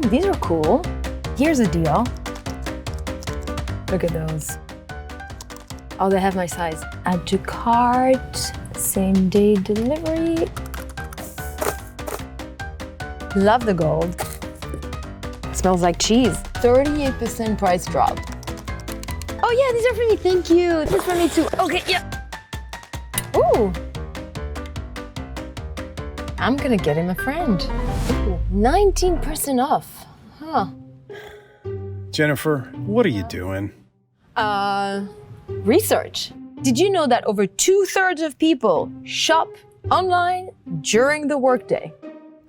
these are cool. Here's a deal. Look at those. Oh, they have my size. Add to cart, same day delivery. Love the gold. Smells like cheese. 38% price drop. Oh yeah, these are for me, thank you. This is for me too. Okay, yeah. Ooh. I'm gonna get him a friend. Ooh, 19% off, huh? Jennifer, what are you doing? Research. Did you know that over 2/3 of people shop online during the workday?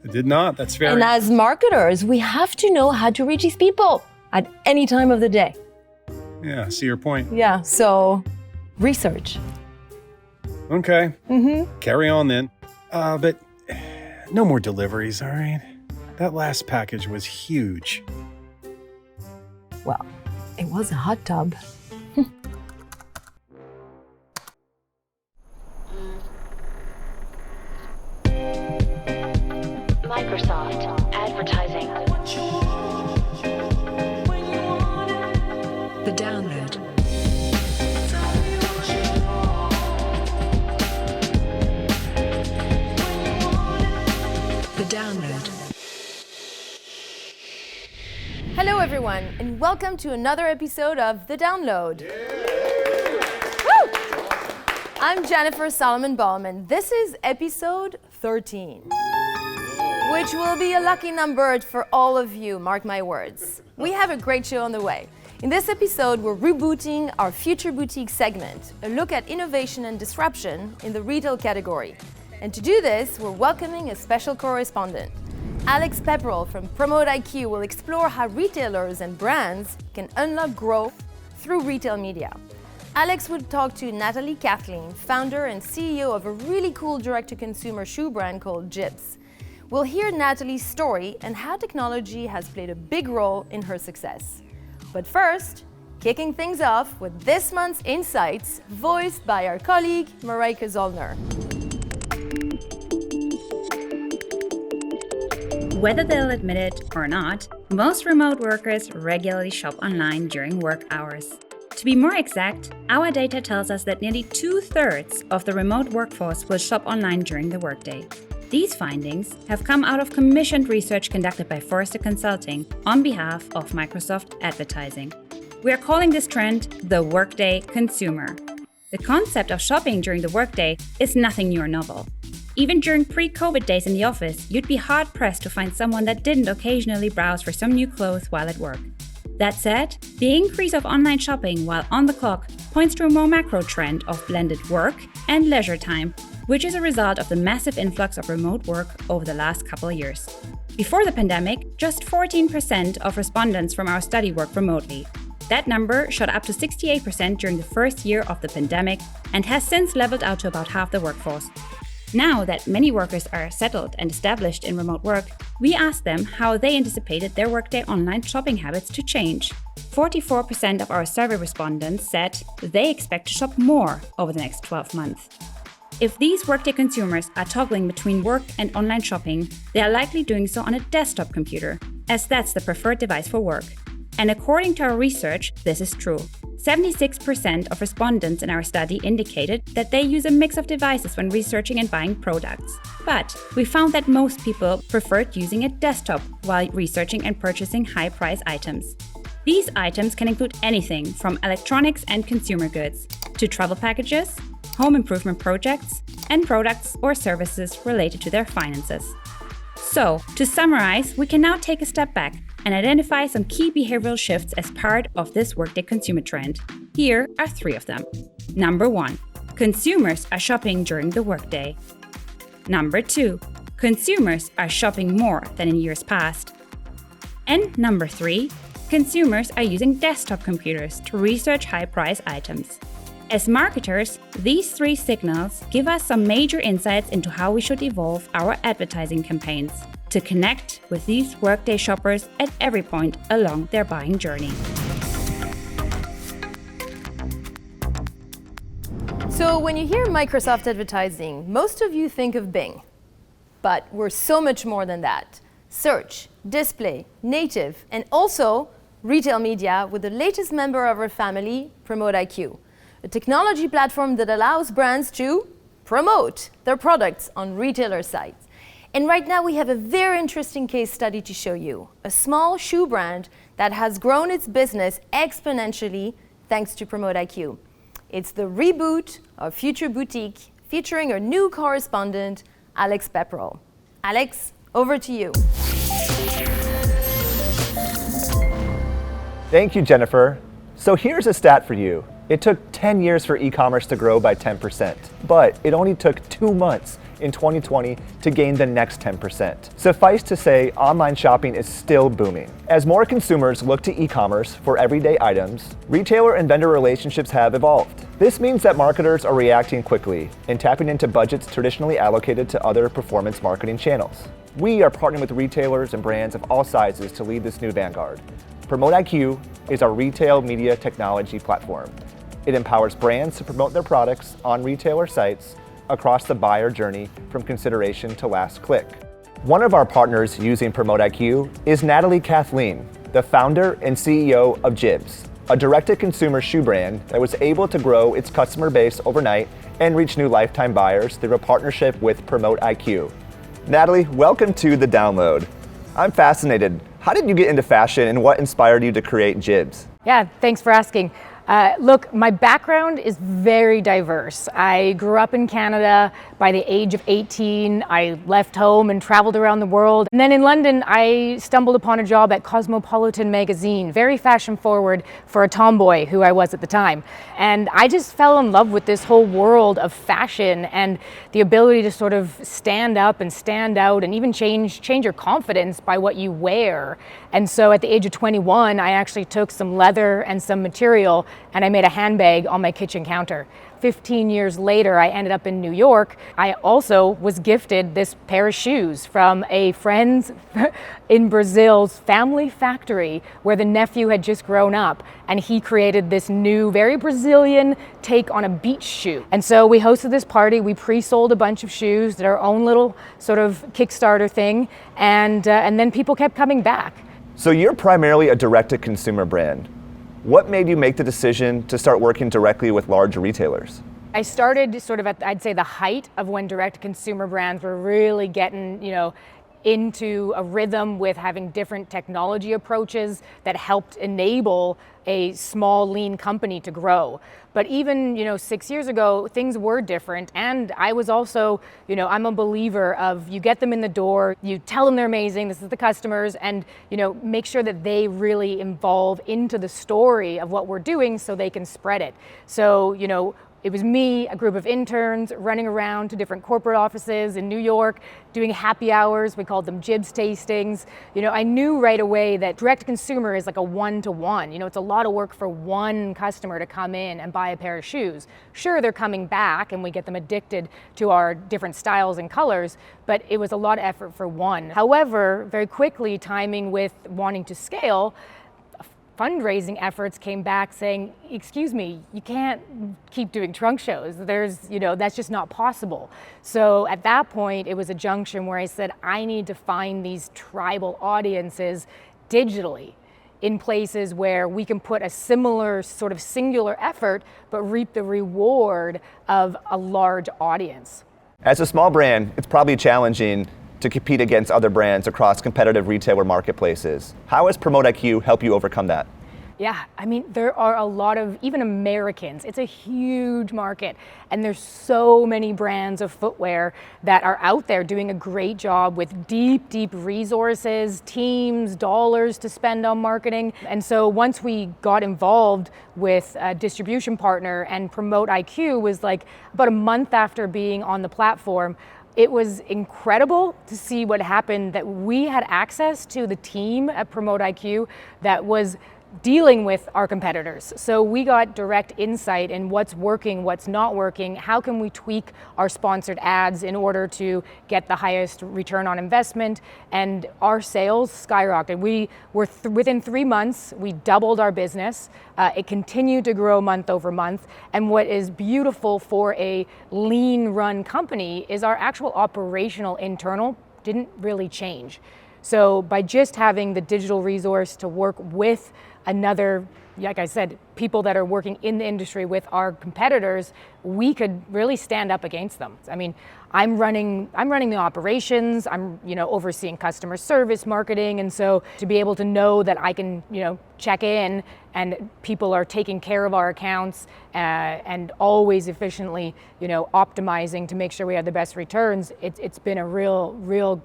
I did not. That's very... And as marketers, we have to know how to reach these people at any time of the day. Yeah, I see your point. Yeah, so research. Okay. Carry on then. But no more deliveries, all right? That last package was huge. Well, it was a hot tub. Microsoft Advertising. The download. The download. Hello everyone, and welcome to another episode of The Download. Woo! I'm Jennifer Solomon-Baum, and this is episode 13. Which will be a lucky number for all of you, mark my words. We have a great show on the way. In this episode, we're rebooting our Future Boutique segment, a look at innovation and disruption in the retail category. And to do this, we're welcoming a special correspondent. Alex Pepperl from PromoteIQ will explore how retailers and brands can unlock growth through retail media. Alex would talk to Natalie Kathleen, founder and CEO of a really cool direct-to-consumer shoe brand called Jibs. We'll hear Natalie's story and how technology has played a big role in her success. But first, kicking things off with this month's insights, voiced by our colleague Mareike Zollner. Whether they'll admit it or not, most remote workers regularly shop online during work hours. To be more exact, our data tells us that nearly 2/3 of the remote workforce will shop online during the workday. These findings have come out of commissioned research conducted by Forrester Consulting on behalf of Microsoft Advertising. We are calling this trend the Workday consumer. The concept of shopping during the workday is nothing new or novel. Even during pre-COVID days in the office, you'd be hard-pressed to find someone that didn't occasionally browse for some new clothes while at work. That said, the increase of online shopping while on the clock points to a more macro trend of blended work and leisure time, which is a result of the massive influx of remote work over the last couple of years. Before the pandemic, just 14% of respondents from our study worked remotely. That number shot up to 68% during the first year of the pandemic and has since leveled out to about half the workforce. Now that many workers are settled and established in remote work, we asked them how they anticipated their Workday online shopping habits to change. 44% of our survey respondents said they expect to shop more over the next 12 months. If these Workday consumers are toggling between work and online shopping, they are likely doing so on a desktop computer, as that's the preferred device for work. And according to our research, this is true. 76% of respondents in our study indicated that they use a mix of devices when researching and buying products. But we found that most people preferred using a desktop while researching and purchasing high-price items. These items can include anything from electronics and consumer goods to travel packages, home improvement projects, and products or services related to their finances. So, to summarize, we can now take a step back and identify some key behavioral shifts as part of this Workday consumer trend. Here are 3 of them. Number 1, consumers are shopping during the workday. Number 2, consumers are shopping more than in years past. And number 3, consumers are using desktop computers to research high-price items. As marketers, these 3 signals give us some major insights into how we should evolve our advertising campaigns to connect with these Workday shoppers at every point along their buying journey. So when you hear Microsoft Advertising, most of you think of Bing. But we're so much more than that. search, display, native, and also retail media with the latest member of our family, PromoteIQ, a technology platform that allows brands to promote their products on retailer sites. And right now we have a very interesting case study to show you, a small shoe brand that has grown its business exponentially thanks to PromoteIQ. It's the reboot of Future Boutique, featuring our new correspondent, Alex Pepperl. Alex, over to you. Thank you, Jennifer. So here's a stat for you. It took 10 years for e-commerce to grow by 10%, but it only took 2 months in 2020 to gain the next 10%. Suffice to say, online shopping is still booming. As more consumers look to e-commerce for everyday items, retailer and vendor relationships have evolved. This means that marketers are reacting quickly and tapping into budgets traditionally allocated to other performance marketing channels. We are partnering with retailers and brands of all sizes to lead this new vanguard. PromoteIQ is our retail media technology platform. It empowers brands to promote their products on retailer sites across the buyer journey from consideration to last click. One of our partners using PromoteIQ is Natalie Kathleen, the founder and CEO of Jibs, a direct-to-consumer shoe brand that was able to grow its customer base overnight and reach new lifetime buyers through a partnership with PromoteIQ. Natalie, welcome to The Download. I'm fascinated. How did you get into fashion and what inspired you to create Jibs? Yeah, thanks for asking. Look, my background is very diverse. I grew up in Canada. By the age of 18, I left home and traveled around the world. And then in London, I stumbled upon a job at Cosmopolitan magazine, very fashion forward for a tomboy who I was at the time. And I just fell in love with this whole world of fashion and the ability to sort of stand up and stand out and even change your confidence by what you wear. And so at the age of 21, I actually took some leather and some material and I made a handbag on my kitchen counter. 15 years later, I ended up in New York. I also was gifted this pair of shoes from a friend in Brazil's family factory where the nephew had just grown up, and he created this new, very Brazilian take on a beach shoe. And so we hosted this party. We pre-sold a bunch of shoes, did our own little sort of Kickstarter thing, and then people kept coming back. So you're primarily a direct-to-consumer brand. What made you make the decision to start working directly with large retailers? I started sort of at, I'd say, the height of when direct-to-consumer brands were really getting, into a rhythm with having different technology approaches that helped enable a small, lean company to grow. But even, 6 years ago, things were different. And I was also, I'm a believer of you get them in the door, you tell them they're amazing, this is the customers, and, make sure that they really involve into the story of what we're doing so they can spread it. So, it was me, a group of interns running around to different corporate offices in New York, doing happy hours. We called them Jibs tastings. I knew right away that direct consumer is like a one-to-one. It's a lot of work for one customer to come in and buy a pair of shoes. Sure, they're coming back and we get them addicted to our different styles and colors, but it was a lot of effort for one. However, very quickly, timing with wanting to scale, fundraising efforts came back saying, excuse me, you can't keep doing trunk shows. That's just not possible. So at that point, it was a junction where I said, I need to find these tribal audiences digitally in places where we can put a similar sort of singular effort, but reap the reward of a large audience. As a small brand, it's probably challenging to compete against other brands across competitive retailer marketplaces. How has PromoteIQ helped you overcome that? Yeah, there are a lot of, even Americans, it's a huge market, and there's so many brands of footwear that are out there doing a great job with deep, deep resources, teams, dollars to spend on marketing. And so once we got involved with a distribution partner, and PromoteIQ was like about a month after being on the platform, it was incredible to see what happened, that we had access to the team at PromoteIQ that was dealing with our competitors. So we got direct insight in what's working, what's not working, how can we tweak our sponsored ads in order to get the highest return on investment, and our sales skyrocketed. We were within 3 months, we doubled our business. It continued to grow month over month. And what is beautiful for a lean run company is our actual operational internal didn't really change. So by just having the digital resource to work with another, like I said, people that are working in the industry with our competitors, we could really stand up against them. I mean, I'm running the operations, I'm overseeing customer service, marketing, and so to be able to know that I can check in and people are taking care of our accounts and always efficiently optimizing to make sure we have the best returns, it's been a real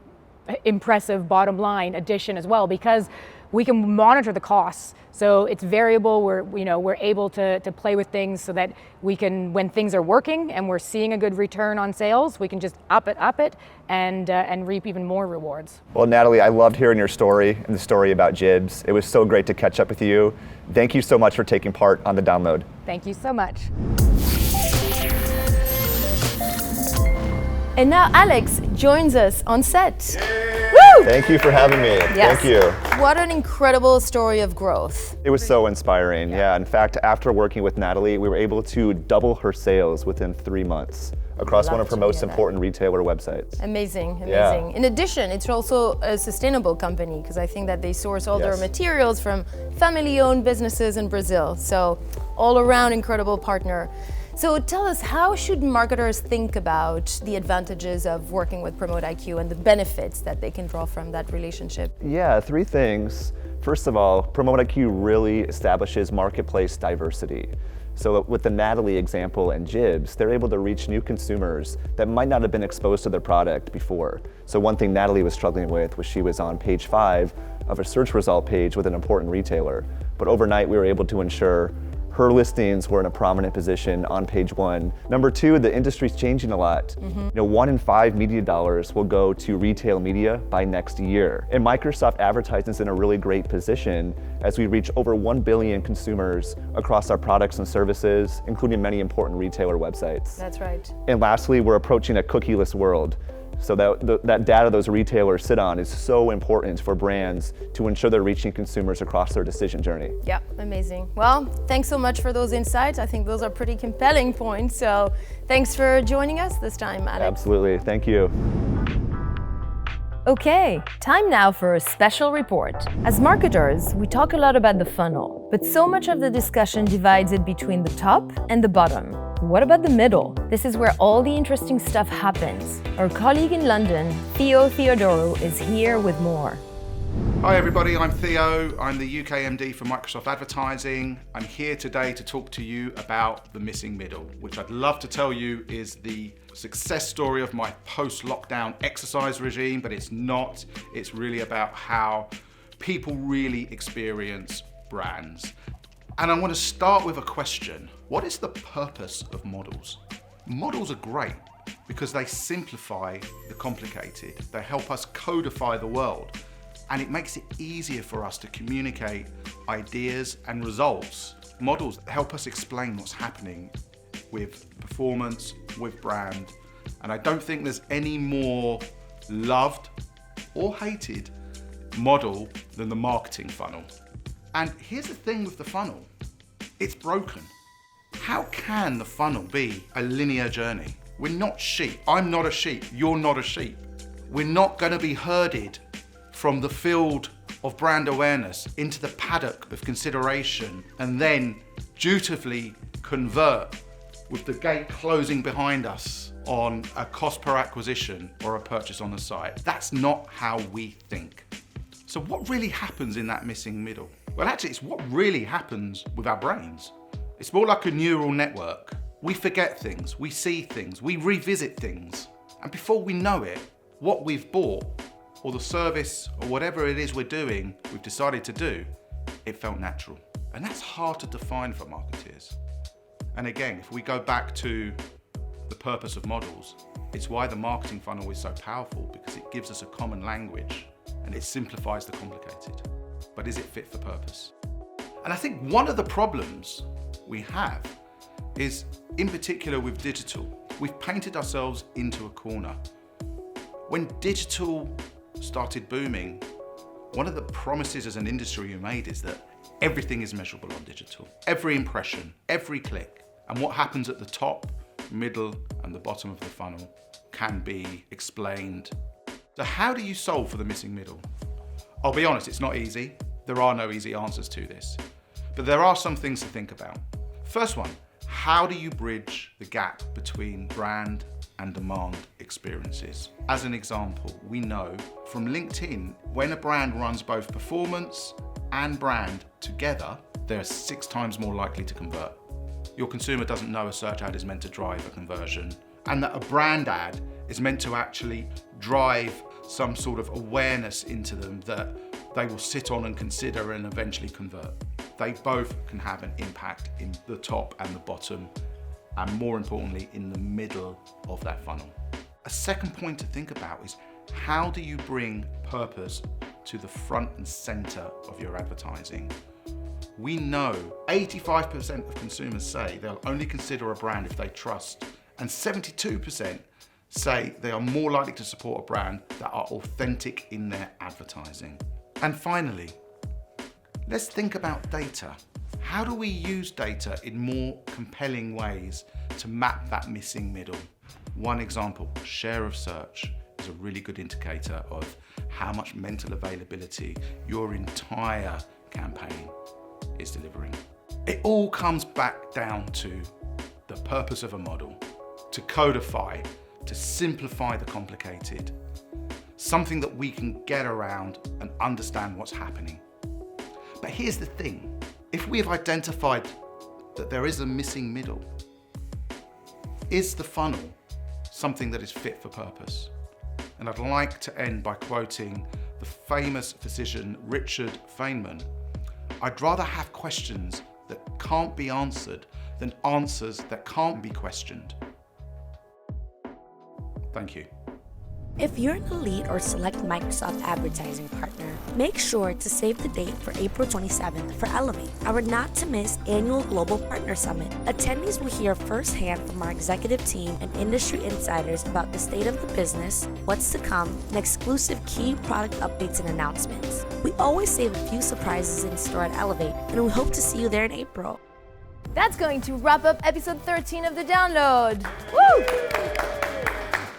impressive bottom line addition as well, because we can monitor the costs. So it's variable. We're able to play with things so that we can, when things are working and we're seeing a good return on sales, we can just up it and reap even more rewards. Well, Natalie, I loved hearing your story and the story about Jibs. It was so great to catch up with you. Thank you so much for taking part on the download. Thank you so much. And now Alex joins us on set. Woo! Thank you for having me. Yes. Thank you. What an incredible story of growth. It was so inspiring. Yeah. In fact, after working with Natalie, we were able to double her sales within 3 months across one of her most important retailer websites. Amazing. Yeah. In addition, it's also a sustainable company because I think that they source all their materials from family-owned businesses in Brazil. So all around incredible partner. So tell us, how should marketers think about the advantages of working with PromoteIQ and the benefits that they can draw from that relationship? Yeah, 3 things. First of all, PromoteIQ really establishes marketplace diversity. So with the Natalie example and Jibs, they're able to reach new consumers that might not have been exposed to their product before. So one thing Natalie was struggling with was she was on page 5 of a search result page with an important retailer. But overnight, we were able to ensure her listings were in a prominent position on page 1. Number 2, the industry's changing a lot. 1 in 5 media dollars will go to retail media by next year. And Microsoft Advertising is in a really great position as we reach over 1 billion consumers across our products and services, including many important retailer websites. That's right. And lastly, we're approaching a cookieless world. So that data those retailers sit on is so important for brands to ensure they're reaching consumers across their decision journey. Yeah, amazing. Well, thanks so much for those insights. I think those are pretty compelling points. So thanks for joining us this time, Alex. Absolutely, thank you. Okay, time now for a special report. As marketers, we talk a lot about the funnel, but so much of the discussion divides it between the top and the bottom. What about the middle? This is where all the interesting stuff happens. Our colleague in London, Theo Theodorou, is here with more. Hi everybody, I'm Theo. I'm the UK MD for Microsoft Advertising. I'm here today to talk to you about the missing middle, which I'd love to tell you is the success story of my post-lockdown exercise regime, but it's not. It's really about how people really experience brands. And I want to start with a question. What is the purpose of models? Models are great because they simplify the complicated. They help us codify the world. And it makes it easier for us to communicate ideas and results. Models help us explain what's happening with performance, with brand. And I don't think there's any more loved or hated model than the marketing funnel. And here's the thing with the funnel, it's broken. How can the funnel be a linear journey? We're not sheep. I'm not a sheep, you're not a sheep. We're not gonna be herded from the field of brand awareness into the paddock of consideration and then dutifully convert with the gate closing behind us on a cost per acquisition or a purchase on the site. That's not how we think. So what really happens in that missing middle? Well, actually, it's what really happens with our brains. It's more like a neural network. We forget things, we see things, we revisit things. And before we know it, what we've bought or the service or whatever it is we're doing, we've decided to do, it felt natural. And that's hard to define for marketeers. And again, if we go back to the purpose of models, it's why the marketing funnel is so powerful, because it gives us a common language and it simplifies the complicated. But is it fit for purpose? And I think one of the problems we have is, in particular with digital, we've painted ourselves into a corner. When digital started booming, one of the promises as an industry we made is that everything is measurable on digital. Every impression, every click, and what happens at the top, middle, and the bottom of the funnel can be explained. So how do you solve for the missing middle? I'll be honest, it's not easy. There are no easy answers to this. But there are some things to think about. First one, how do you bridge the gap between brand and demand experiences? As an example, we know from LinkedIn, when a brand runs both performance and brand together, they're 6 times more likely to convert. Your consumer doesn't know a search ad is meant to drive a conversion, and that a brand ad is meant to actually drive some sort of awareness into them that they will sit on and consider and eventually convert. They both can have an impact in the top and the bottom, and more importantly, in the middle of that funnel. A second point to think about is, how do you bring purpose to the front and center of your advertising? We know 85% of consumers say they'll only consider a brand if they trust, and 72% say they are more likely to support a brand that are authentic in their advertising. And finally, let's think about data. How do we use data in more compelling ways to map that missing middle? One example, share of search is a really good indicator of how much mental availability your entire campaign is delivering. It all comes back down to the purpose of a model, to codify, to simplify the complicated, something that we can get around and understand what's happening. But here's the thing, if we have identified that there is a missing middle, is the funnel something that is fit for purpose? And I'd like to end by quoting the famous physician Richard Feynman. I'd rather have questions that can't be answered than answers that can't be questioned. Thank you. If you're an elite or select Microsoft advertising partner, make sure to save the date for April 27th for Elevate, our not-to-miss annual Global Partner Summit. Attendees will hear firsthand from our executive team and industry insiders about the state of the business, what's to come, and exclusive key product updates and announcements. We always save a few surprises in store at Elevate, and we hope to see you there in April. That's going to wrap up episode 13 of The Download. Woo!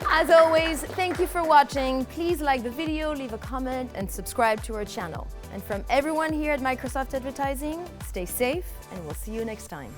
As always, thank you for watching. Please like the video, leave a comment, and subscribe to our channel. And from everyone here at Microsoft Advertising, stay safe, and we'll see you next time.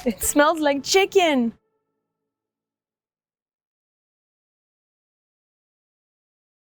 It smells like chicken.